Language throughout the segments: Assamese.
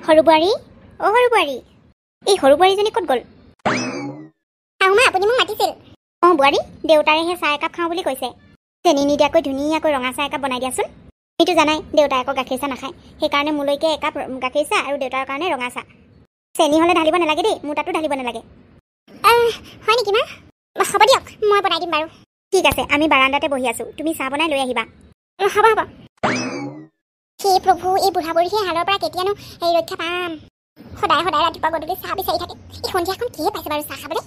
সৰু বোৱাৰী অ সৰু বোৱাৰী এই সৰু বোৱাৰীজনী ক'ত গ'ল আহোমা আপুনি মোক মাতিছিল অ বোৱাৰী দেউতাৰেহে চাহ একাপ খাওঁ বুলি কৈছে চেনি নিদিয়াকৈ ধুনীয়াকৈ ৰঙা চাহ একাপ বনাই দিয়াচোন তুমিতো জানাই দেউতাই আকৌ গাখীৰ চাহ নাখায় সেইকাৰণে মোলৈকে একাপ গাখীৰ চাহ আৰু দেউতাৰ কাৰণে ৰঙা চাহ চেনি হ'লে ঢালিব নালাগে দেই মোৰ তাতো ঢালিব নালাগে হয় নেকি মা হ'ব দিয়ক মই বনাই দিম বাৰু ঠিক আছে আমি বাৰাণ্ডাতে বহি আছোঁ তুমি চাহ বনাই লৈ আহিবা হ'ব হ'ব হে প্ৰভু এই বুঢ়া বুঢ়ীহে হালৰ পৰা কেতিয়ানো এই ৰক্ষা পাম সদায় সদায় ৰাতিপুৱা গধূলি চাহ বিচাৰি থাকে এই সন্ধিয়াখন কিহে পাইছে বাৰু চাহ খাবলৈ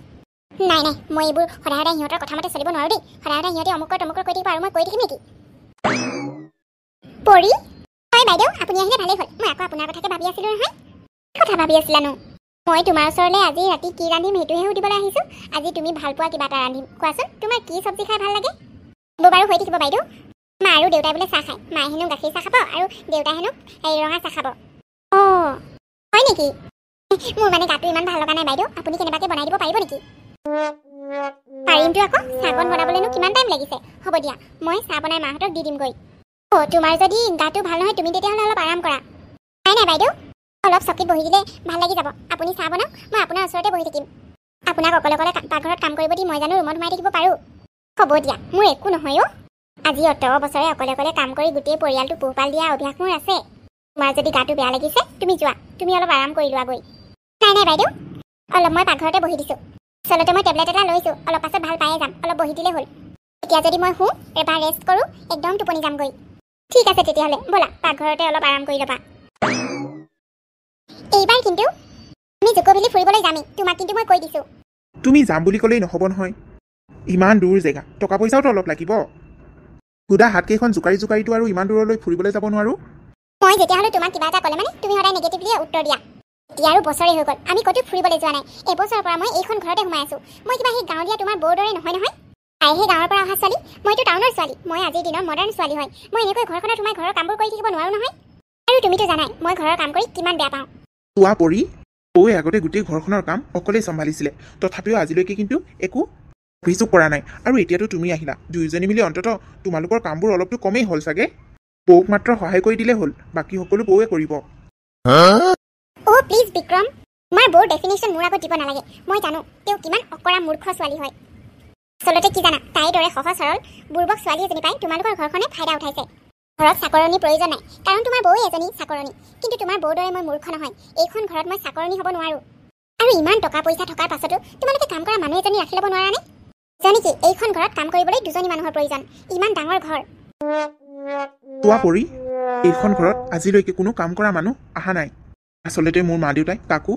নাই নাই মই এইবোৰ সদায় সদায় সিহঁতৰ কথা মতে চলিব নোৱাৰোঁ দেই সদায় সদায় সিহঁতে অমুকৰ তমুকৰ কৈ থাকিব আৰু মই কৈ থাকিম নেকি পৰি হয় বাইদেউ আপুনি আহিলে ভালেই হ'ল মই আকৌ আপোনাৰ কথাকে ভাবি আছিলোঁ নহয় কথা ভাবি আছিলানো মই তোমাৰ ওচৰলৈ আজি ৰাতি কি ৰান্ধিম সেইটোহে সুধিবলৈ আহিছোঁ আজি তুমি ভাল পোৱা কিবা এটা ৰান্ধিম কোৱাচোন তোমাৰ কি চব্জি খাই ভাল লাগে বাৰু হৈ থাকিব বাইদেউ মা আৰু দেউতাই বোলে চাহ খায় মায়ে হেনো গাখীৰ চাহ খাব আৰু দেউতাই হেনো এই ৰঙা চাহ খাব অঁ হয় নেকি মোৰ মানে গাটো ইমান ভাল লগা নাই বাইদেউ আপুনি কেনেবাকৈ বনাই দিব পাৰিব নেকি পাৰিমতো আকৌ চাহকণ বনাবলৈনো কিমান টাইম লাগিছে হ'ব দিয়া মই চাহ বনাই মাহঁতক দি দিমগৈ অঁ তোমাৰ যদি গাটো ভাল নহয় তুমি তেতিয়াহ'লে অলপ আৰাম কৰা নাই নাই বাইদেউ অলপ চকীত বহি দিলে ভাল লাগি যাব আপুনি চাহ বনাওক মই আপোনাৰ ওচৰতে বহি থাকিম আপোনাক অকলে অকলে পাকঘৰত কাম কৰিব দি মই জানো ৰুমত সোমাই থাকিব পাৰোঁ হ'ব দিয়া মোৰ একো নহয় অ' আজি অত বছৰে অকলে অকলে কাম কৰি গোটেই পৰিয়ালটো পোহপাল দিয়া অভ্যাস মোৰ আছে তোমাৰ যদি গাটো বেয়া লাগিছে তুমি যোৱা তুমি অলপ আৰাম কৰি লোৱাগৈ নাই নাই বাইদেউ অলপ মই পাকঘৰতে বহি দিছোঁ আচলতে মই টেবলেট এটা লৈছোঁ অলপ পাছত ভাল পায়ে যাম অলপ বহি দিলেই হ'ল এতিয়া যদি মই শুওঁ এবাৰ ৰেষ্ট কৰোঁ একদম টোপনি যামগৈ ঠিক আছে তেতিয়াহ'লে ব'লা পাকঘৰতে অলপ আৰাম কৰি ল'বা এইবাৰ কিন্তু আমি জুকোভেলি ফুৰিবলৈ যামেই তোমাক কিন্তু মই কৈ দিছোঁ তুমি যাম বুলি ক'লেই নহ'ব নহয় ইমান দূৰ জেগা টকা পইচাওতো অলপ লাগিব সুদা হাতকেইখন জোকাৰিটো আৰু ইমান দূৰলৈ ফুৰিবলৈ যাব নোৱাৰোঁ মই যেতিয়াহ'লে তোমাক কিবা এটা ক'লে মানে তুমি সদায় নিগেটিভলিয়ে উত্তৰ দিয়া এতিয়া আৰু বছৰেই হৈ গ'ল আমি ক'তো ফুৰিবলৈ যোৱা নাই এবছৰৰ পৰা মই এইখন ঘৰতে সোমাই আছোঁ মই কিবা সেই গাঁৱলীয়া তোমাৰ বৌৰ দৰে নহয় তাইহে গাঁৱৰ পৰা অহা ছোৱালী মইতো টাউনৰ ছোৱালী মই আজিৰ দিনৰ মডাৰ্ণ ছোৱালী হয় মই এনেকৈ ঘৰখনত সোমাই ঘৰৰ কামবোৰ কৰি থাকিব নোৱাৰোঁ নহয় আৰু তুমিতো জানাই মই ঘৰৰ কাম কৰি কিমান বেয়া পাওঁ চোৱা পৰি বৌয়ে আগতে গোটেই ঘৰখনৰ কাম অকলেই চম্ভালিছিলে তথাপিও আজিলৈকে কিন্তু একো অভিযোগ কৰা নাই আৰু এতিয়াতো তুমি আহিলা দুয়োজনী মিলি অন্ততঃ তোমালোকৰ কামবোৰ অলপতো কমেই হ'ল চাগে বৌক মাত্ৰ সহায় কৰি দিলে হ'ল বাকী সকলো বৌয়ে কৰিব অ' প্লিজ বিক্ৰম তোমাৰ বৌৰ ডেফিনেশ্যন মোৰ আগত দিব নালাগে মই জানো তেওঁ কিমান অকৰা মূৰ্খ ছোৱালী হয় আচলতে কি জানা তাইৰ দৰে সহজ সৰল বুৰ্বক ছোৱালী এজনী পাই তোমালোকৰ ঘৰখনে ফাইদা উঠাইছে ঘৰত চাকৰণিৰ প্ৰয়োজন নাই কাৰণ তোমাৰ বৌ এজনী চাকৰণী কিন্তু তোমাৰ বৌৰ দৰে মই মূৰ্খ নহয় এইখন ঘৰত মই চাকৰণী হ'ব নোৱাৰোঁ আৰু ইমান টকা পইচা থকাৰ পাছতো তোমালোকে কাম কৰা মানুহ এজনী ৰাখি ল'ব নোৱাৰানে জানি কি এইখন ঘৰত কাম কৰিবলৈ দুজনী মানুহৰ প্ৰয়োজন ইমান ডাঙৰ ঘৰ চোৱা পৰি এইখন ঘৰত আজিলৈকে কোনো কাম কৰা মানুহ অহা নাই আচলতে মোৰ মা দেউতাই কাকো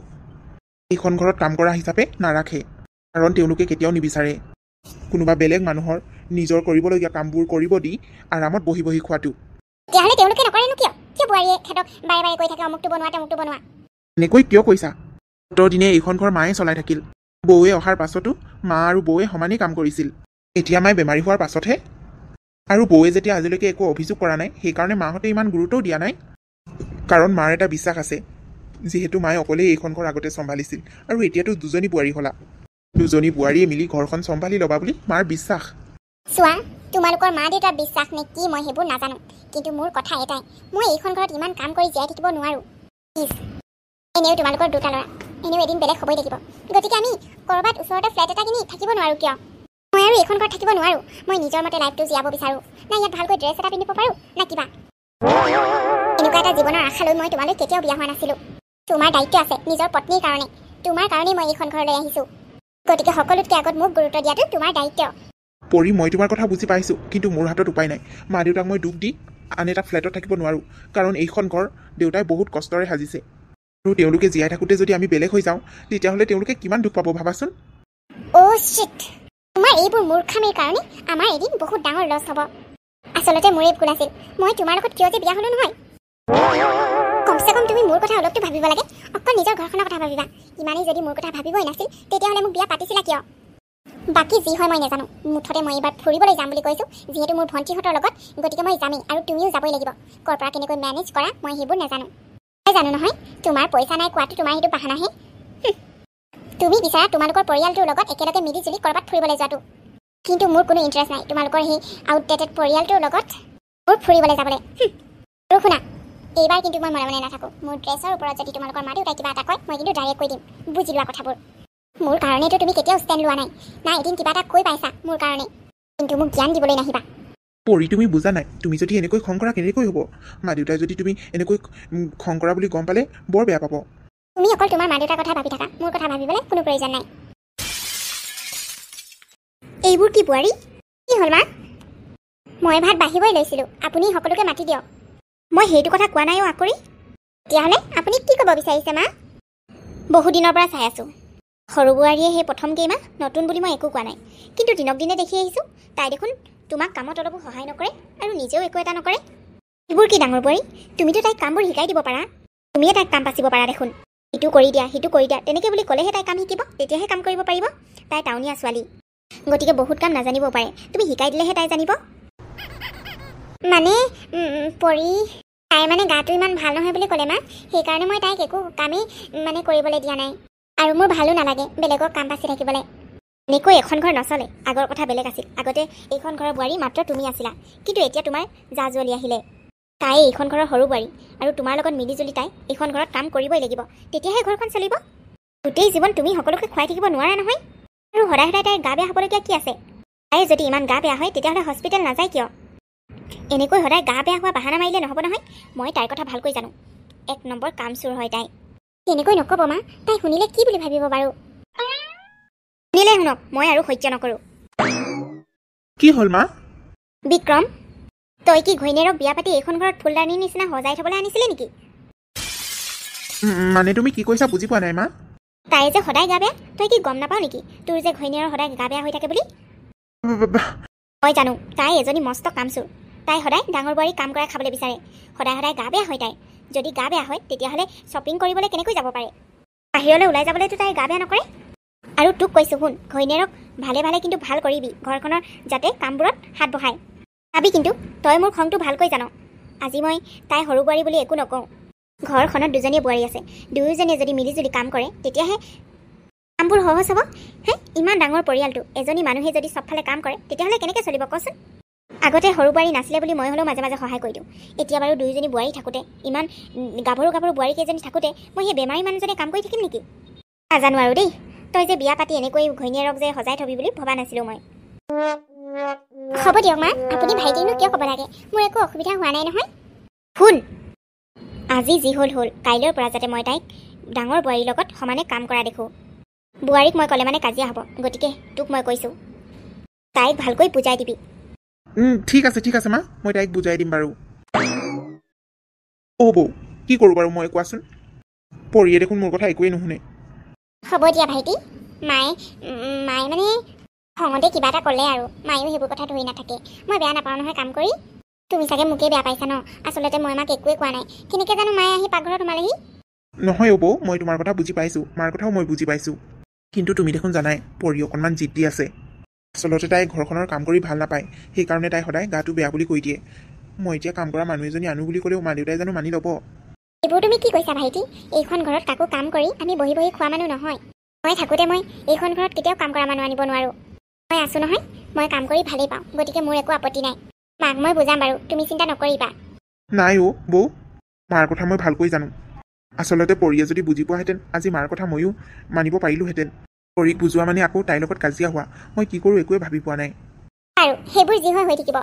এইখন ঘৰত কাম কৰা হিচাপে নাৰাখে কাৰণ তেওঁলোকে কেতিয়াও নিবিচাৰে কোনোবা বেলেগ মানুহৰ নিজৰ কৰিবলগীয়া কামবোৰ কৰিব দি আৰামত বহি বহি খোৱাটো তেতিয়াহ'লে তেওঁলোকে নকৰেনো কিয় বোৱাৰীয়ে খেতক বাৰে বাৰে কৈ থাকে অমুকটো বনোৱা এনেকৈ কিয় কৈছা অতৰ দিনে এইখন ঘৰ মায়ে চলাই থাকিল বৌৱে অহাৰ পাছতো মা আৰু বৌৱে সমানেই কাম কৰিছিল এতিয়া মায়ে বেমাৰী হোৱাৰ পাছতহে আৰু বৌৱে যেতিয়া আজিলৈকে একো অভিযোগ কৰা নাই সেইকাৰণে মাহঁতে ইমান গুৰুত্বও দিয়া নাই কাৰণ মাৰ এটা বিশ্বাস আছে যিহেতু মায়ে অকলেই এইখন ঘৰ আগতে চম্ভালিছিল আৰু এতিয়াতো দুজনী বোৱাৰী হ'লা দুজনী বোৱাৰীয়ে মিলি ঘৰখন চম্ভালি ল'বা বুলি মাৰ বিশ্বাস চোৱা তোমালোকৰ মা দেউতাৰ বিশ্বাস নে কি মই সেইবোৰ নাজানো কিন্তু মোৰ কথা এটাই মই এইখন ঘৰত ইমান কাম কৰি জীয়াই থাকিব নোৱাৰোঁ প্লিজ এনেও তোমালোকৰ দুটা ল'ৰা এনেও এদিন বেলেগ হ'বই থাকিব গতিকে আমি ক'ৰবাত ওচৰতে ফ্লেট এটা কিনি থাকিব নোৱাৰোঁ কিয় মই আৰু এইখন ঘৰত থাকিব নোৱাৰোঁ মই নিজৰ মতে লাইফটো জীয়াব বিচাৰোঁ না ইয়াত ভালকৈ ড্ৰেছ এটা পিন্ধিব পাৰোঁ না কিবা এনেকুৱা এটা জীৱনৰ আশা লৈ মই তোমালৈ কেতিয়াও বিয়া হোৱা নাছিলোঁ তোমাৰ দায়িত্ব আছে নিজৰ পত্নীৰ কাৰণে তোমাৰ কাৰণেই মই এইখন ঘৰলৈ আহিছোঁ গতিকে সকলোতকৈ আগত মোক গুৰুত্ব দিয়াটো তোমাৰ দায়িত্ব পৰি মই তোমাৰ কথা বুজি পাইছোঁ কিন্তু মোৰ হাতত উপায় নাই মা দেউতাক মই দুখ দি আন এটা ফ্লেটত থাকিব নোৱাৰোঁ কাৰণ এইখন ঘৰ দেউতাই বহুত কষ্টৰে সাজিছে আৰু তেওঁলোকে জীয়াই থাকোঁতে যদি আমি বেলেগ হৈ যাওঁ তেতিয়াহ'লে তেওঁলোকে কিমান দুখ পাব ভাবাচোন অ' শিট তোমাৰ এইবোৰ মূৰ্খামিৰ কাৰণে আমাৰ এদিন বহুত ডাঙৰ লছ হ'ব আচলতে মোৰে ভুল আছিল মই তোমাৰ লগত কিয় যে বিয়া হ'লো নহয় কমচে কম তুমি মোৰ কথা অলপতো ভাবিব লাগে অকল নিজৰ ঘৰখনৰ কথা ভাবিবা ইমানেই যদি মোৰ কথা ভাবিবই নাছিল তেতিয়াহ'লে মোক বিয়া পাতিছিলা কিয় বাকী যি হয় মই নাজানো মুঠতে মই এইবাৰ ফুৰিবলৈ যাম বুলি কৈছোঁ যিহেতু মোৰ ভণ্টিহঁতৰ লগত গতিকে মই যামেই আৰু তুমিও যাবই লাগিব ক'ৰ পৰা কেনেকৈ মেনেজ কৰা মই সেইবোৰ নাজানো মই জানো নহয় তোমাৰ পইচা নাই কোৱাটো তোমাৰ সেইটো বাহানাহে তুমি বিচাৰা তোমালোকৰ পৰিয়ালটোৰ লগত একেলগে মিলি জুলি ক'ৰবাত ফুৰিবলৈ যোৱাটো কিন্তু মোৰ কোনো ইণ্টাৰেষ্ট নাই তোমালোকৰ সেই আউটডেটেড পৰিয়ালটোৰ লগত মোৰ ফুৰিবলৈ যাবলৈ আৰু শুনা এইবাৰ কিন্তু মই মনে মনে নাথাকোঁ। মোৰ ড্ৰেছৰ ওপৰত যদি তোমালোকৰ মা দেউতাই কিবা এটা কয় মই কিন্তু ডাইৰেক্ট কৈ দিম। বুজি লোৱা কথাবোৰ। মোৰ কাৰণেতো তুমি কেতিয়াও ষ্টেণ্ড লোৱা নাই। নাই এদিন কিবা এটা কৈ পাইছা মোৰ কাৰণে, কিন্তু মোক জ্ঞান দিবলৈ নাহিবা। পৰি তুমি বুজা নাই, তুমি যদি এনেকৈ খং কৰা কেনেকৈ হ'ব? মা দেউতাই যদি তুমি এনেকৈ খং কৰা বুলি গম পালে বৰ বেয়া পাব। তুমি অকল তোমাৰ মা দেউতাৰ কথা ভাবি থাকা, মোৰ কথা ভাবিবলৈ কোনো প্ৰয়োজন নাই। এইবোৰ কি বোৱাৰী? কি হ'ল মা? মই ভাত বাঢ়িবই লৈছিলোঁ, আপুনি সকলোকে মাতি দিয়ক। মই সেইটো কথা কোৱা নাই অ' আকৰি। তেতিয়াহ'লে আপুনি কি ক'ব বিচাৰিছে মা? বহুদিনৰ পৰা চাই আছোঁ। সৰু বোৱাৰীয়ে সেই প্ৰথম কেইমাহ নতুন বুলি মই একো কোৱা নাই, কিন্তু দিনক দিনে দেখি আহিছোঁ তাই দেখোন তোমাক কামত অলপো সহায় নকৰে আৰু নিজেও একো এটা নকৰে। এইবোৰ কি ডাঙৰ বোৱাৰী? তুমিতো তাইক কামবোৰ শিকাই দিব পাৰা। তুমিয়ে তাইক কাম পাচিব পাৰা দেখোন। ইটো কৰি দিয়া সিটো কৰি দিয়া তেনেকৈ বুলি ক'লেহে তাই কাম শিকিব, তেতিয়াহে কাম কৰিব পাৰিব। তাই টাউনীয়া ছোৱালী, গতিকে বহুত কাম নাজানিব পাৰে। তুমি শিকাই দিলেহে তাই জানিব। মানে পৰি তাই মানে গাটো ইমান ভাল নহয় বুলি ক'লে মা, সেইকাৰণে মই তাইক একো কামেই মানে কৰিবলৈ দিয়া নাই। আৰু মোৰ ভালো নালাগে বেলেগক কাম পাচি থাকিবলৈ। এনেকৈ এখন ঘৰ নচলে। আগৰ কথা বেলেগ আছিল। আগতে এইখন ঘৰৰ বোৱাৰী মাত্ৰ তুমি আছিলা, কিন্তু এতিয়া তোমাৰ জা জোৱালি আহিলে। তাই এইখন ঘৰৰ সৰু বোৱাৰী আৰু তোমাৰ লগত মিলিজুলি তাই এইখন ঘৰত কাম কৰিবই লাগিব, তেতিয়াহে ঘৰখন চলিব। গোটেই জীৱন তুমি সকলোকে খুৱাই থাকিব নোৱাৰা নহয়। আৰু সদায় সদায় তাইৰ গা বেয়া হ'বলগীয়া কি আছে? তাই যদি ইমান গা বেয়া হয় তেতিয়াহ'লে হস্পিটেল নাযায় কিয়? এনেকৈ সদায় গা বেয়া হোৱা বাহানা মাৰিলে নহ'ব নহয়। মই তাইৰ কথা ভালকৈ জানো। 1 নম্বৰ কামচোৰ হয় তাই। তেনেকৈ নক'ব মা, তাই শুনিলে কি বুলি ভাবিব বাৰু? শুনিলে শুনক, মই আৰু সহ্য নকৰোঁ। কি হ'ল মা? বিক্ৰম, তই কি ঘৈণীয়েৰক বিয়া পাতি এইখন ঘৰত ফুলদানিৰ নিচিনা সজাই থ'বলৈ আনিছিলি নেকি? মানে তুমি কি কৈছা বুজি পোৱা নাই মা। তাই যে সদায় গা বেয়া, তই কি গম নাপাৱ নেকি তোৰ যে ঘৈণীয়েৰৰ সদায় গা বেয়া হৈ থাকে বুলি? মই জানো তাই এজনী মস্ত কামচোৰ। তাই সদায় ডাঙৰ বোৱাৰী কাম কৰাই খাবলৈ বিচাৰে। সদায় সদায় গা বেয়া হয় তাই। যদি গা বেয়া হয় তেতিয়াহ'লে শ্বপিং কৰিবলৈ কেনেকৈ যাব পাৰে? বাহিৰলৈ ওলাই যাবলৈতো তাই গা বেয়া নকৰে। আৰু তোক কৈছোঁ শুন, ঘৈণীয়েৰক ভালে ভালে কিন্তু ভাল কৰিবি, ঘৰখনৰ যাতে কামবোৰত হাত বহায়। ভাবি কিন্তু তই মোৰ খংটো ভালকৈ জান। আজি মই তাই সৰু বোৱাৰী বুলি একো নকওঁ। ঘৰখনত দুজনীয়ে বোৱাৰী আছে, দুয়োজনীয়ে যদি মিলিজুলি কাম কৰে তেতিয়াহে কামবোৰ সহজ হ'ব। ইমান ডাঙৰ পৰিয়ালটো এজনী মানুহে যদি চবফালে কাম কৰে তেতিয়াহ'লে কেনেকৈ চলিব কচোন? আগতে সৰু বোৱাৰী নাছিলে বুলি মই হ'লেও মাজে মাজে সহায় কৰি দিওঁ। এতিয়া বাৰু দুয়োজনী বোৱাৰী থাকোঁতে, ইমান গাভৰু গাভৰু বোৱাৰী কেইজনী থাকোঁতে মই সেই বেমাৰী মানুহজনে কাম কৰি থাকিম নেকি? নাজানো আৰু দেই। তই যে বিয়া পাতি এনেকৈ ঘৈণীয়েৰক যে সজাই থবি বুলি ভবা নাছিলোঁ মই। হ'ব দিয়ক মা, আপুনি ভাইটিকনো কিয় ক'ব লাগে? মোৰ একো অসুবিধা হোৱা নাই নহয়। শুন, আজি যি হ'ল হ'ল, কাইলৈৰ পৰা যাতে মই তাইক ডাঙৰ বোৱাৰীৰ লগত সমানে কাম কৰা দেখোঁ। বোৱাৰীক মই ক'লে মানে কাজিয়া হ'ব, গতিকে তোক মই কৈছোঁ তাইক ভালকৈ বুজাই দিবি। ঠিক আছে মা, মই তাইক বুজাই দিম বাৰু। অ' বৌ, কি কৰোঁ বাৰু মই কোৱাচোন? পৰিয়ে দেখোন মোৰ কথা একোৱেই নুশুনে। হ'ব দিয়া ভাইটি। মায়ে মানে খঙতে কিবা এটা ক'লে আৰু মায়েও সেইবোৰ কথা ধৰি নাথাকে। মই বেয়া নাপাওঁ নহয় কাম কৰি। তুমি চাগে মোকেই বেয়া পাইছা ন? আচলতে মই মাক একোৱেই কোৱা নাই। কেনেকৈ জানো মায়ে আহি পাকঘৰত সোমালেহি? নহয় অ' বৌ, মই তোমাৰ কথা বুজি পাইছোঁ, মাৰ কথাও মই বুজি পাইছোঁ। কিন্তু তুমি দেখোন জানাই পৰি অকণমান জিদ্দি আছে। আচলতে তাই ঘৰখনৰ কাম কৰি ভাল নাপায়, সেইকাৰণে তাই সদায় গাটো বেয়া বুলি কৈ দিয়ে। মই এতিয়া কাম কৰা মানুহ এজনী আনো বুলি ক'লেও মা দেউতাই জানো মানি ল'ব? এইবোৰ তুমি কি কৈছা ভাইটি? এইখন ঘৰত কাকো কাম কৰি আমি বহি বহি খোৱা মানুহ নহয়। মই থাকোঁতে মই এইখন ঘৰত কেতিয়াও কাম কৰা মানুহ আনিব নোৱাৰোঁ। মই আছোঁ নহয়, মই কাম কৰি ভালেই পাওঁ, গতিকে মোৰ একো আপত্তি নাই। মাক মই বুজাম বাৰু, তুমি চিন্তা নকৰিবা। নাই অ' বৌ, মাৰ কথা মই ভালকৈ জানো। আচলতে পৰিয়ে যদি বুজি পোৱাহেঁতেন আজি মাৰ কথা ময়ো মানিব পাৰিলোহেঁতেন। পৰিক বুজোৱা মানে আকৌ তাইৰ লগত কাজিয়া হোৱা। মই কি কৰোঁ একোৱে ভাবি পোৱা নাই। আৰু সেইবোৰ যি হৈ থাকিব।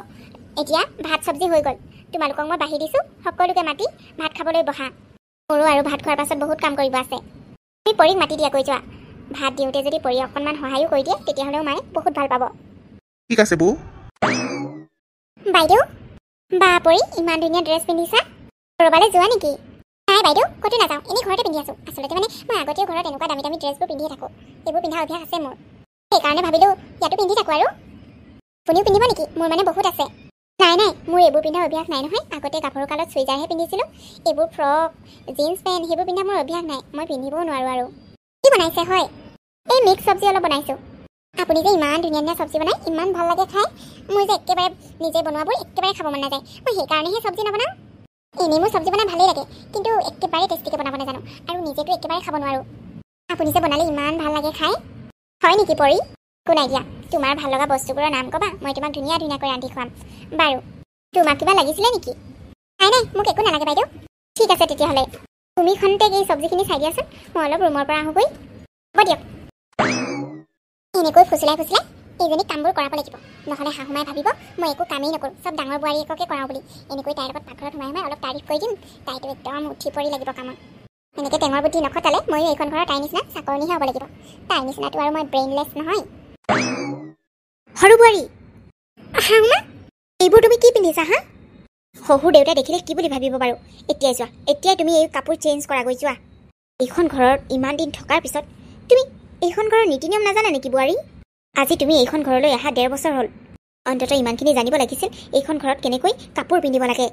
এতিয়া ভাত চব্জি হৈ গ'ল, তোমালোকক মই বাঢ়ি দিছোঁ। সকলোকে মাতি ভাত খাবলৈ বহা। মোৰো আৰু ভাত খোৱাৰ পাছত বহুত কাম কৰিব আছে। তুমি পৰিক মাতি দিয়া কৈ যোৱা। ভাত দিওঁতে যদি পৰি অকণমান সহায়ো কৰি দিয়ে তেতিয়াহ'লেও মায়ে বহুত ভাল পাব। ঠিক আছে বৌ। বাইদেউ, বা পৰি ইমান ধুনীয়া ড্ৰেছ পিন্ধিছা। ক'ৰবালৈ যোৱা নেকি? নাই বাইদেউ, ক'তো নাযাওঁ, এনেই ঘৰতে পিন্ধি আছোঁ। আচলতে মানে মই আগতেও ঘৰত এনেকুৱা দামী দামী ড্ৰেছবোৰ পিন্ধিয়ে থাকোঁ। এইবোৰ পিন্ধা অভ্যাস আছে মোৰ, সেইকাৰণে ভাবিলোঁ ইয়াতো পিন্ধি থাকোঁ। আৰু আপুনিও পিন্ধিব নেকি? মোৰ মানে বহুত আছে। নাই মোৰ এইবোৰ পিন্ধা অভ্যাস নাই নহয়। আগতে গাভৰু কালত চুইজাৰহে পিন্ধিছিলোঁ। এইবোৰ ফ্ৰক, জিন্স পেণ্ট সেইবোৰ পিন্ধা মোৰ অভ্যাস নাই। মই পিন্ধিবও নোৱাৰোঁ। আৰু কি বনাইছে? হয়, এই মিক্স চব্জি অলপ বনাইছোঁ। আপুনি যে ইমান ধুনীয়া ধুনীয়া চব্জি বনায়, ইমান ভাল লাগে খাই। মোৰ যে একেবাৰে নিজে বনোৱাবোৰ একেবাৰে খাব মন নাযায়। মই সেইকাৰণেহে চব্জি নবনাওঁ। এনেই মোৰ চব্জি বনাই ভালেই লাগে, কিন্তু একেবাৰে টেষ্টিকৈ বনাব নাজানো আৰু নিজেতো একেবাৰে খাব নোৱাৰোঁ। আপুনি যে বনালে ইমান ভাল লাগে খাই। হয় নেকি পৰি? একো নাই দিয়া, তোমাৰ ভাল লগা বস্তুবোৰৰ নাম ক'বা, মই তোমাক ধুনীয়া ধুনীয়াকৈ ৰান্ধি খুৱাম। বাৰু, তোমাক কিবা লাগিছিলে নেকি? নাই মোক একো নালাগে বাইদেউ। ঠিক আছে তেতিয়াহ'লে তুমি খন্তেক এই চব্জিখিনি চাই দিয়াচোন, মই অলপ ৰুমৰ পৰা আহোঁগৈ। হ'ব দিয়ক। এনেকৈ ফুচুলাই ফুচুলাই এইজনী কামবোৰ কৰাব লাগিব, নহ'লে শাহুমাই ভাবিব মই একো কামেই নকৰোঁ, চব ডাঙৰ বোৱাৰীয়েককে কৰাওঁ বুলি। এনেকৈ তাইৰ লগত পাকঘৰত সোমাই সোমাই অলপ তাৰিফ কৰি দিম, তাইতো একদম উঠি পৰি লাগিব কামত। এনেকৈ টেঙৰ বুদ্ধি নখটালে ময়ো এইখন ঘৰৰ তাইৰ নিচিনা চাকৰণিহে হ'ব লাগিব। তাইৰ নিচিনাটো আৰু মই ব্ৰেইনলেছ নহয়। সৰু বোৱাৰী, শাহুমা, এইবোৰ তুমি কি পিন্ধিছা হা? শহুৰ দেউতাই দেখিলে কি বুলি ভাবিব বাৰু? এতিয়াই যোৱা, এতিয়াই তুমি এই কাপোৰ চেঞ্জ কৰাগৈ যোৱা। এইখন ঘৰত ইমান দিন থকাৰ পিছত তুমি এইখন ঘৰৰ নীতি নিয়ম নাজানা নেকি বোৱাৰী? আজি তুমি এইখন ঘৰলৈ অহা 1.5 বছৰ হ'ল, অন্ততঃ ইমানখিনি জানিব লাগিছিল এইখন ঘৰত কেনেকৈ কাপোৰ পিন্ধিব লাগে।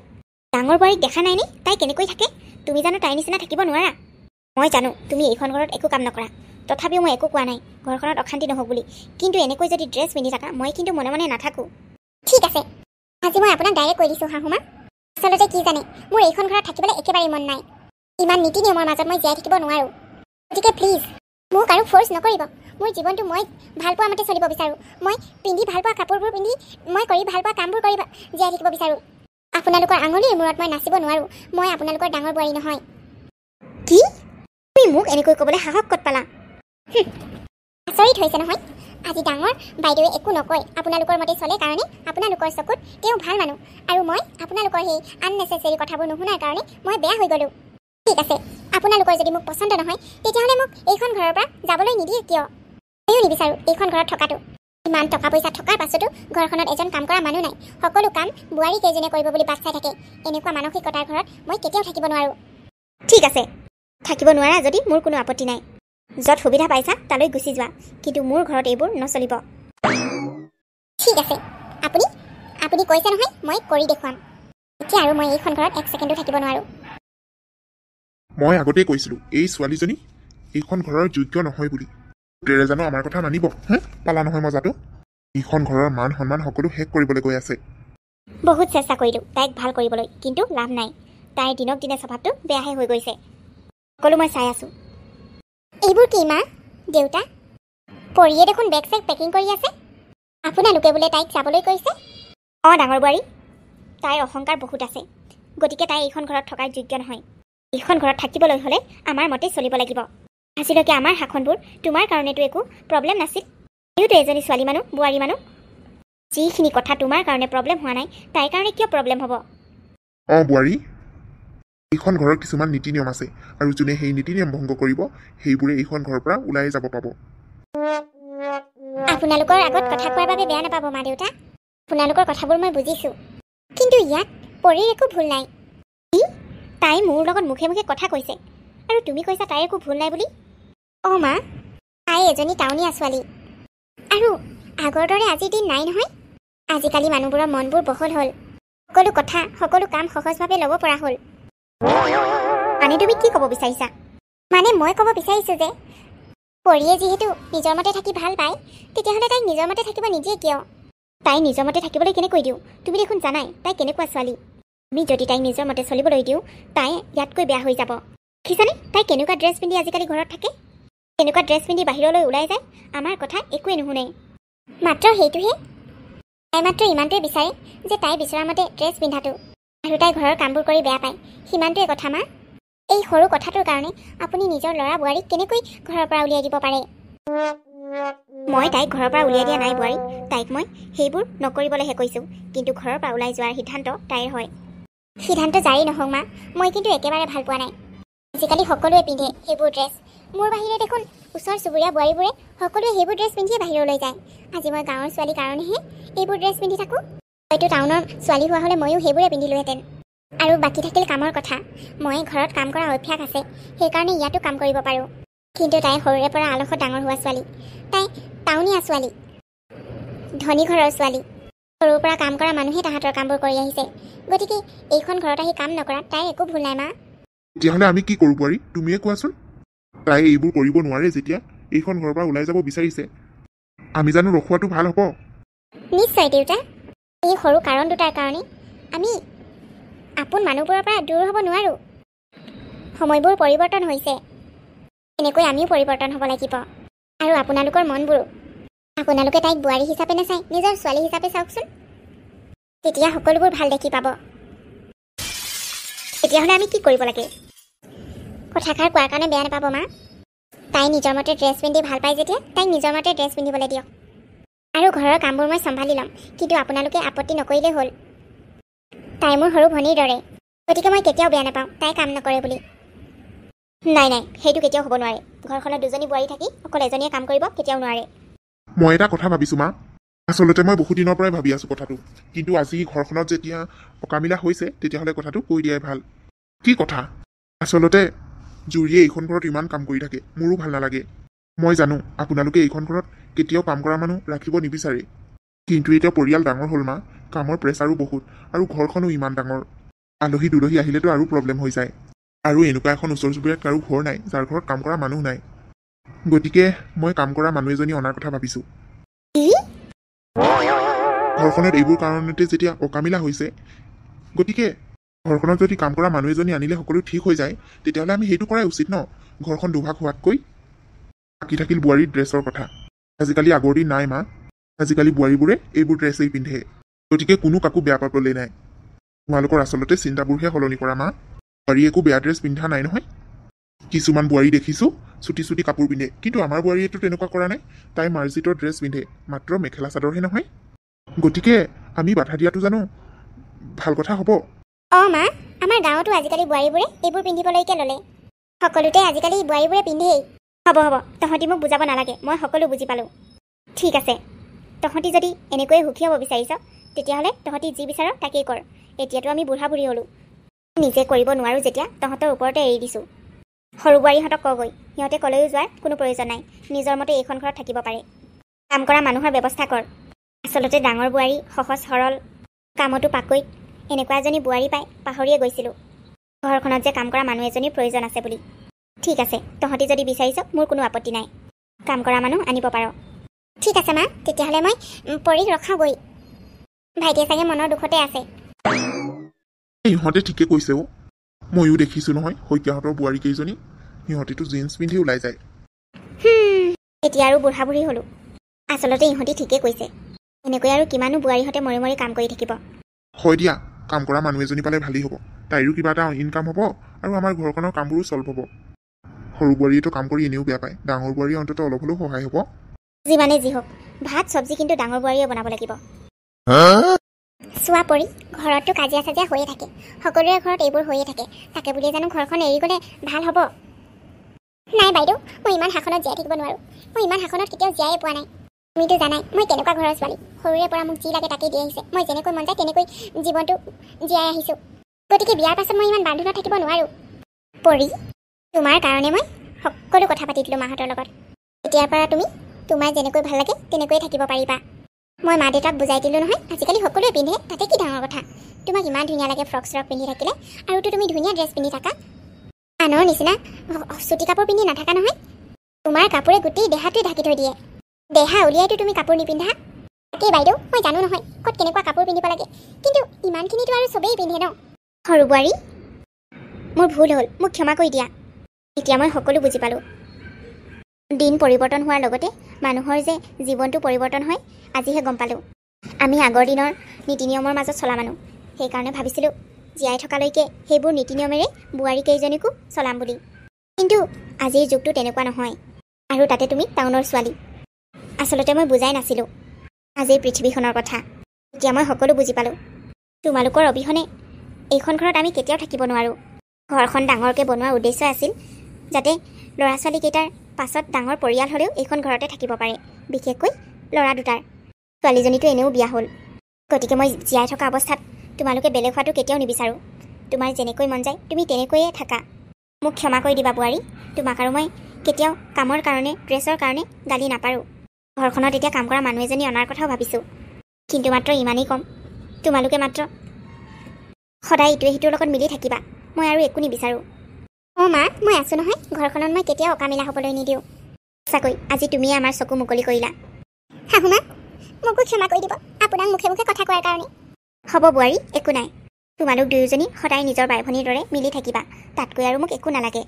ডাঙৰ বোৱাৰীক দেখা নাইনে তাই কেনেকৈ থাকে? তুমি জানো তাইৰ নিচিনা থাকিব নোৱাৰা? মই জানো তুমি এইখন ঘৰত একো কাম নকৰা, তথাপিও মই একো কোৱা নাই ঘৰখনত অশান্তি নহওক বুলি। কিন্তু এনেকৈ যদি ড্ৰেছ পিন্ধি থাকা মই কিন্তু মনে মনে নাথাকোঁ। ঠিক আছে, আজি মই আপোনাক ডাইৰেক্ট কৈ দিছোঁ শাহুমা, আচলতে কি জানে, মোৰ এইখন ঘৰত থাকিবলৈ একেবাৰে মন নাই। ইমান নীতি নিয়মৰ মাজত মই জীয়াই থাকিব নোৱাৰোঁ। গতিকে প্লিজ মোক আৰু ফ'ৰ্চ নকৰিব। মোৰ জীৱনটো মই ভাল পোৱা মতে চলিব বিচাৰোঁ। মই পিন্ধি ভাল পোৱা কাপোৰবোৰ পিন্ধি মই কৰি ভাল পোৱা কামবোৰ কৰি জীয়াই থাকিব বিচাৰোঁ। আপোনালোকৰ আঙুলিৰ মূৰত মই নাচিব নোৱাৰোঁ। মই আপোনালোকৰ ডাঙৰ বোৱাৰী নহয়। কি? তুমি মোক এনেকৈ ক'বলৈ সাহস ক'ত পালা? আচৰিত হৈছে নহয়, আজি ডাঙৰ বাইদেৱে একো নকয়, আপোনালোকৰ মতে চলে কাৰণে আপোনালোকৰ চকুত তেওঁ ভাল মানুহ, আৰু মই আপোনালোকৰ সেই আননেচেচেৰী কথাবোৰ নুশুনাৰ কাৰণে মই বেয়া হৈ গ'লোঁ। ঠিক আছে, আপোনালোকৰ যদি মোক পচন্দ নহয় তেতিয়াহ'লে মোক এইখন ঘৰৰ পৰা যাবলৈ নিদিয়ে কিয়? ময়ো নিবিচাৰোঁ এইখন ঘৰত থকাটো। ইমান টকা পইচা থকাৰ পাছতো ঘৰখনত এজন কাম কৰা মানুহ নাই, সকলো কাম বোৱাৰী কেইজনীয়ে কৰিব বুলি বাট চাই থাকে। এনেকুৱা মানসিকতাৰ ঘৰত মই কেতিয়াও থাকিব নোৱাৰোঁ। ঠিক আছে, থাকিব নোৱাৰা যদি মোৰ কোনো আপত্তি নাই। য'ত সুবিধা পাইছা তালৈ গুচি যোৱা, কিন্তু মোৰ ঘৰত এইবোৰ নচলিব। ঠিক আছে, আপুনি কৈছে নহয়, মই কৰি দেখুৱাম। এতিয়া আৰু মই এইখন ঘৰত 1 ছেকেণ্ডো থাকিব নোৱাৰোঁ। মই আগতেই কৈছিলোঁ এই ছোৱালীজনী এইখন ঘৰৰ যোগ্য নহয় বুলি। তেৰে জানো আমাৰ কথা মানিব? পালা নহয় মজাটো। এইখন ঘৰৰ মান সন্মান সকলো শেষ কৰিবলৈ গৈ আছে। বহুত চেষ্টা কৰিলোঁ তাইক ভাল কৰিবলৈ, কিন্তু লাভ নাই। তাইৰ দিনক দিনে স্বভাৱটো বেয়াহে হৈ গৈছে। সকলো মই চাই আছোঁ। এইবোৰ কি মা, দেউতা? পৰিয়ে দেখোন বেগ চেগ পেকিং কৰি আছে। আপোনালোকে বোলে তাইক যাবলৈ কৈছে? অঁ ডাঙৰ বোৱাৰী, তাইৰ অহংকাৰ বহুত আছে, গতিকে তাই এইখন ঘৰত থকাৰ যোগ্য নহয়। এইখন ঘৰত থাকিবলৈ হ'লে আমাৰ মতে চলিব লাগিব। আজিলৈকে আমাৰ শাসনবোৰ তোমাৰ কাৰণেতো একো প্ৰব্লেম নাছিল। তুমিওতো এজনী ছোৱালী মানুহ, বোৱাৰী মানুহ। যিখিনি কথা তোমাৰ কাৰণে প্ৰব্লেম হোৱা নাই তাইৰ কাৰণে কিয় প্ৰব্লেম হ'ব? অঁ বোৱাৰী, এইখন ঘৰৰ কিছুমান নীতি নিয়ম আছে, আৰু যোনে সেই নীতি নিয়ম ভংগ কৰিব সেইবোৰে এইখন ঘৰৰ পৰা ওলাই যাব পাব। আপোনালোকৰ আগত কথা কোৱাৰ বাবে বেয়া নাপাব মা দেউতা, আপোনালোকৰ কথাবোৰ মই বুজিছোঁ, কিন্তু ইয়াত পৰীৰ একো ভুল নাই। তাই মোৰ লগত মুখে মুখে কথা কৈছে, আৰু তুমি কৈছা তাইৰ একো ভুল নাই বুলি? অঁ মা, তাই এজনী টাউনীয়া ছোৱালী, আৰু আগৰ দৰে আজিৰ দিন নাই নহয়। আজিকালি মানুহবোৰৰ মনবোৰ বহল হ'ল, সকলো কথা সকলো কাম সহজভাৱে ল'ব পৰা হ'ল। মানে তুমি কি ক'ব বিচাৰিছা? মানে মই ক'ব বিচাৰিছোঁ যে পৰীয়ে যিহেতু নিজৰ মতে থাকি ভাল পায়, তেতিয়াহ'লে তাইক নিজৰ মতে থাকিব নিদিয়ে কিয়? তাই নিজৰ মতে থাকিবলৈ কেনেকৈ দিওঁ? তুমি দেখোন জানাই তাই কেনেকুৱা ছোৱালী। আমি যদি তাইক নিজৰ মতে চলিবলৈ দিওঁ তাই ইয়াতকৈ বেয়া হৈ যাব। দেখিছানে তাই কেনেকুৱা ড্ৰেছ পিন্ধি আজিকালি ঘৰত থাকে? কেনেকুৱা ড্ৰেছ পিন্ধি বাহিৰলৈ ওলাই যায়, আমাৰ কথা একোৱে নুশুনে। মাত্ৰ সেইটোহে, তাই মাত্ৰ ইমানটোৱে বিচাৰে যে তাই বিচৰা মতে ড্ৰেছ পিন্ধাটো, আৰু তাই ঘৰৰ কামবোৰ কৰি বেয়া পায়, সিমানটোৱে কথা মা। এই সৰু কথাটোৰ কাৰণে আপুনি নিজৰ ল'ৰা বোৱাৰীক কেনেকৈ ঘৰৰ পৰা উলিয়াই দিব পাৰে? মই তাইক ঘৰৰ পৰা উলিয়াই দিয়া নাই বোৱাৰী, তাইক মই সেইবোৰ নকৰিবলৈহে কৈছোঁ, কিন্তু ঘৰৰ পৰা ওলাই যোৱাৰ সিদ্ধান্ত তাইৰ হয়। সিদ্ধান্ত জাৰি নহওক মা, মই কিন্তু একেবাৰে ভাল পোৱা নাই। আজিকালি সকলোৱে পিন্ধে সেইবোৰ ড্ৰেছ, মোৰ বাহিৰে দেখোন ওচৰ চুবুৰীয়া বোৱাৰীবোৰে সকলোৱে সেইবোৰ ড্ৰেছ পিন্ধিয়ে বাহিৰলৈ যায়। আজি মই গাঁৱৰ ছোৱালীৰ কাৰণেহে এইবোৰ ড্ৰেছ পিন্ধি থাকোঁ। হয়তো টাউনৰ ছোৱালী হোৱা হ'লে ময়ো সেইবোৰে পিন্ধিলোহেঁতেন। আৰু বাকী থাকিল কামৰ কথা, মই ঘৰত কাম কৰা অভ্যাস আছে, সেইকাৰণে ইয়াতো কাম কৰিব পাৰোঁ। কিন্তু তাই সৰুৰে পৰা আলসত ডাঙৰ হোৱা ছোৱালী, তাই টাউনীয়া ছোৱালী, ধনী ঘৰৰ ছোৱালী, সৰুৰ পৰা কাম কৰা মানুহে তাহাঁতৰ কামবোৰ কৰি আহিছে। গতিকে এইখন ঘৰত আহি কাম নকৰা তাইৰ একো ভুল নাই মা। তেতিয়াহ'লে আমি কি কৰোঁ বোৱাৰী, তুমিয়ে কোৱাচোন? তাই এইবোৰ কৰিব নোৱাৰে যেতিয়া এইখন ঘৰৰ পৰা ওলাই যাব বিচাৰিছে, আমি জানো ৰখোৱাটো ভাল হ'ব? নিশ্চয় দেউতা, এই সৰু কাৰণ দুটাৰ কাৰণে আমি আপোন মানুহবোৰৰ পৰা দূৰ হ'ব নোৱাৰোঁ। সময়বোৰ পৰিৱৰ্তন হৈছে, এনেকৈ আমিও পৰিৱৰ্তন হ'ব লাগিব। আৰু আপোনালোকৰ মনবোৰো, আপোনালোকে তাইক বোৱাৰী হিচাপে নাচাই নিজৰ ছোৱালী হিচাপে চাওকচোন, তেতিয়া সকলোবোৰ ভাল দেখি পাব। তেতিয়াহ'লে আমি কি কৰিব লাগে? কথাষাৰ কোৱাৰ কাৰণে বেয়া নাপাব মা। তাই নিজৰ মতে ড্ৰেছ পিন্ধি ভাল পায় যেতিয়া তাইক নিজৰ মতে ড্ৰেছ পিন্ধিবলৈ দিয়ক। আৰু ঘৰৰ কামবোৰ মই চম্ভালি ল'ম, কিন্তু আপোনালোকে আপত্তি নকৰিলেই হ'ল। তাই মোৰ সৰু ভনীৰ দৰে, গতিকে মই কেতিয়াও বেয়া নাপাওঁ তাই কাম নকৰে বুলি। নাই নাই, সেইটো কেতিয়াও হ'ব নোৱাৰে। ঘৰখনত দুজনী বোৱাৰী থাকি অকল এজনীয়ে কাম কৰিব কেতিয়াও নোৱাৰে। মই এটা কথা ভাবিছোঁ মা, আচলতে মই বহুত দিনৰ পৰাই ভাবি আছোঁ কথাটো, কিন্তু আজি ঘৰখনত যেতিয়া অকামিলা হৈছে তেতিয়াহ'লে কথাটো কৈ দিয়াই ভাল। কি কথা? আচলতে জুৰিয়ে এইখন ঘৰত ইমান কাম কৰি থাকে, মোৰো ভাল নালাগে। মই জানো আপোনালোকে এইখন ঘৰত কেতিয়াও কাম কৰা মানুহ ৰাখিব নিবিচাৰে, কিন্তু এতিয়া পৰিয়াল ডাঙৰ হ'ল মা, কামৰ প্ৰেছাৰো বহুত, আৰু ঘৰখনো ইমান ডাঙৰ। আলহী দুলহী আহিলেতো আৰু প্ৰব্লেম হৈ যায়। আৰু এনেকুৱা এখন ওচৰ চুবুৰীয়াত কাৰো ঘৰ নাই যাৰ ঘৰত কাম কৰা মানুহ নাই। গতিকে মই কাম কৰা মানুহ এজনী অনাৰ কথা ভাবিছোঁ। ঘৰখনত এইবোৰ কাৰণতে যেতিয়া অকামিলা হৈছে, গতিকে ঘৰখনত যদি কাম কৰা মানুহ এজনী আনিলে সকলো ঠিক হৈ যায়, তেতিয়াহ'লে আমি সেইটো কৰাই উচিত ন। ঘৰখন দুভাগ হোৱাতকৈ বাকী থাকিল বোৱাৰীৰ ড্ৰেছৰ কথা। আজিকালি আগৰ দিন নাই মা, আজিকালি বোৱাৰীবোৰে এইবোৰ ড্ৰেছেই পিন্ধে, গতিকে কোনো কাকো বেয়া পাবলৈ নাই। তোমালোকৰ আচলতে চিন্তাবোৰহে সলনি কৰা মা। বোৱাৰী একো বেয়া ড্ৰেছ পিন্ধা নাই নহয়। কিছুমান বোৱাৰী দেখিছোঁ চুটি চুটি কাপোৰ পিন্ধে, কিন্তু আমাৰ বোৱাৰীয়েতো তেনেকুৱা কৰা নাই। তাই মাৰ্জিতৰ ড্ৰেছ পিন্ধে, মাত্ৰ মেখেলা চাদৰহে নহয়। গতিকে আমি বাধা দিয়াটো জানো ভাল কথা হ'ব? অঁ মা, আমাৰ গাঁৱতো আজিকালি বোৱাৰীবোৰে এইবোৰ পিন্ধিবলৈকে ল'লে। সকলোতে আজিকালি বোৱাৰীবোৰে পিন্ধেই। হ'ব হ'ব, তহঁতি মোক বুজাব নালাগে, মই সকলো বুজি পালোঁ। ঠিক আছে, তহঁতি যদি এনেকৈয়ে সুখী হ'ব বিচাৰিছ, তেতিয়াহ'লে তহঁতি যি বিচাৰ তাকেই কৰ। এতিয়াতো আমি বুঢ়া বুঢ়ী হ'লোঁ, নিজে কৰিব নোৱাৰোঁ যেতিয়া তহঁতৰ ওপৰতে এৰি দিছোঁ। সৰু বোৱাৰীহঁতক কগৈ, সিহঁতে ক'লৈও যোৱাৰ কোনো প্ৰয়োজন নাই, নিজৰ মতে এইখন ঘৰত থাকিব পাৰে। কাম কৰা মানুহৰ ব্যৱস্থা কৰ। আচলতে ডাঙৰ বোৱাৰী, সহজ সৰল, কামতো পাকৈত, এনেকুৱা এজনী বোৱাৰী পাই পাহৰিয়ে গৈছিলোঁ ঘৰখনত যে কাম কৰা মানুহ এজনীৰ প্ৰয়োজন আছে বুলি। ঠিক আছে, তহঁতি যদি বিচাৰিছ মোৰ কোনো আপত্তি নাই, কাম কৰা মানুহ আনিব পাৰ। ঠিক আছে মা, তেতিয়াহ'লে মই পৰীক ৰখাবই। ভাইটিয়ে চাগে মনৰ দুখতে আছে। ইহঁতে ঠিকে কৈছে অ', ময়ো দেখিছোঁ নহয় শইকীয়াহঁতৰ বোৱাৰী কেইজনী, সিহঁতেতো জিন্স পিন্ধি ওলাই যায়। এতিয়া আৰু বুঢ়া বুঢ়ী হ'লোঁ। আচলতে ইহঁতি ঠিকে কৈছে, এনেকৈ আৰু কিমানো বোৱাৰীহঁতে মৰি মৰি কাম কৰি থাকিব। হয় দিয়া, কাম কৰা মানুহ এজনী পালে ভালেই হ'ব, তাইৰো কিবা এটা ইনকাম হ'ব আৰু আমাৰ ঘৰখনৰ কামবোৰো চল্ভ হ'ব। সৰু বোৱাৰীয়েতো কাম কৰি এনেও বেয়া পায়, ডাঙৰ বোৱাৰীয়ে অন্ততঃ অলপ হ'লেও সহায় হ'ব। যিমানেই যি হওক, ভাত চব্জি কিন্তু ডাঙৰ বোৱাৰীয়ে বনাব লাগিব। চোৱা পৰী, ঘৰততো কাজিয়া চাজিয়া হৈয়ে থাকে, সকলোৰে ঘৰত এইবোৰ হৈয়ে থাকে, তাকে বুলিয়ে জানো ঘৰখন এৰি গ'লে ভাল হ'ব? নাই বাইদেউ, মই ইমান শাসনত জীয়াই থাকিব নোৱাৰোঁ। মই ইমান শাসনত কেতিয়াও জীয়াই পোৱা নাই। তুমিতো জানাই মই কেনেকুৱা ঘৰৰ ছোৱালী, সৰুৰে পৰা মোক যি লাগে তাকেই দি আহিছে। মই যেনেকৈ মন যায় তেনেকৈ জীৱনটো জীয়াই আহিছোঁ, গতিকে বিয়াৰ পাছত মই ইমান বান্ধোনত থাকিব নোৱাৰোঁ। পৰী, তোমাৰ কাৰণে মই সকলো কথা পাতি দিলোঁ মাহঁতৰ লগত। এতিয়াৰ পৰা তুমি তোমাৰ যেনেকৈ ভাল লাগে তেনেকৈয়ে থাকিব পাৰিবা। মই মা দেউতাক বুজাই দিলোঁ নহয়, আজিকালি সকলোৱে পিন্ধে, তাতে কি ডাঙৰ কথা। তোমাক ইমান ধুনীয়া লাগে ফ্ৰক চ্ৰক পিন্ধি থাকিলে, আৰুতো তুমি ধুনীয়া ড্ৰেছ পিন্ধি থাকা, আনৰ নিচিনা চুটি কাপোৰ পিন্ধি নাথাকা নহয়। তোমাৰ কাপোৰে গোটেই দেহাটোৱে ঢাকি থৈ দিয়ে, দেহা উলিয়াইতো তুমি কাপোৰ নিপিন্ধা। তাকেই বাইদেউ, মই জানো নহয় ক'ত কেনেকুৱা কাপোৰ পিন্ধিব লাগে, কিন্তু ইমানখিনিতো আৰু চবেই পিন্ধে ন। সৰু বোৱাৰী, মোৰ ভুল হ'ল, মোক ক্ষমা কৰি দিয়া। এতিয়া মই সকলো বুজি পালোঁ। দিন পৰিৱৰ্তন হোৱাৰ লগতে মানুহৰ যে জীৱনটো পৰিৱৰ্তন হয় আজিহে গম পালোঁ। আমি আগৰ দিনৰ নীতি নিয়মৰ মাজত চলা মানুহ, সেইকাৰণে ভাবিছিলোঁ জীয়াই থকালৈকে সেইবোৰ নীতি নিয়মেৰে বোৱাৰী কেইজনীকো চলাম বুলি, কিন্তু আজিৰ যুগটো তেনেকুৱা নহয়। আৰু তাতে তুমি টাউনৰ ছোৱালী। আচলতে মই বুজাই নাছিলোঁ আজিৰ পৃথিৱীখনৰ কথা। এতিয়া মই সকলো বুজি পালোঁ। তোমালোকৰ অবিহনে এইখন ঘৰত আমি কেতিয়াও থাকিব নোৱাৰোঁ। ঘৰখন ডাঙৰকৈ বনোৱাৰ উদ্দেশ্য আছিল যাতে ল'ৰা ছোৱালীকেইটাৰ পাছত ডাঙৰ পৰিয়াল হ'লেও এইখন ঘৰতে থাকিব পাৰে, বিশেষকৈ ল'ৰা দুটাৰ। ছোৱালীজনীতো এনেও বিয়া হ'ল, গতিকে মই জীয়াই থকা অৱস্থাত তোমালোকে বেলেগ হোৱাটো কেতিয়াও নিবিচাৰোঁ। তোমাৰ যেনেকৈ মন যায় তুমি তেনেকৈয়ে থাকা। মোক ক্ষমা কৰি দিবা বোৱাৰী, তোমাক আৰু মই কেতিয়াও কামৰ কাৰণে ড্ৰেছৰ কাৰণে গালি নাপাৰোঁ। ঘৰখনত এতিয়া কাম কৰা মানুহ এজনী অনাৰ কথাও ভাবিছোঁ, কিন্তু মাত্ৰ ইমানেই ক'ম, তোমালোকে মাত্ৰ সদায় ইটোৱে সিটোৰ লগত মিলি থাকিবা, মই আৰু একো নিবিচাৰোঁ। অঁ মা, মই আছোঁ নহয়, ঘৰখনত মই কেতিয়াও অকামিলা হ'বলৈ নিদিওঁ। সঁচাকৈ আজি তুমিয়ে আমাৰ চকু মুকলি কৰিলা। শাহুমা, মোকো ক্ষমা কৰি দিব আপোনাক মুখে মুখে কথা কোৱাৰ কাৰণে। হ'ব বোৱাৰী, একো নাই, তোমালোক দুয়োজনী সদায় নিজৰ বাই ভনীৰ দৰে মিলি থাকিবা, তাতকৈ আৰু মোক একো নালাগে।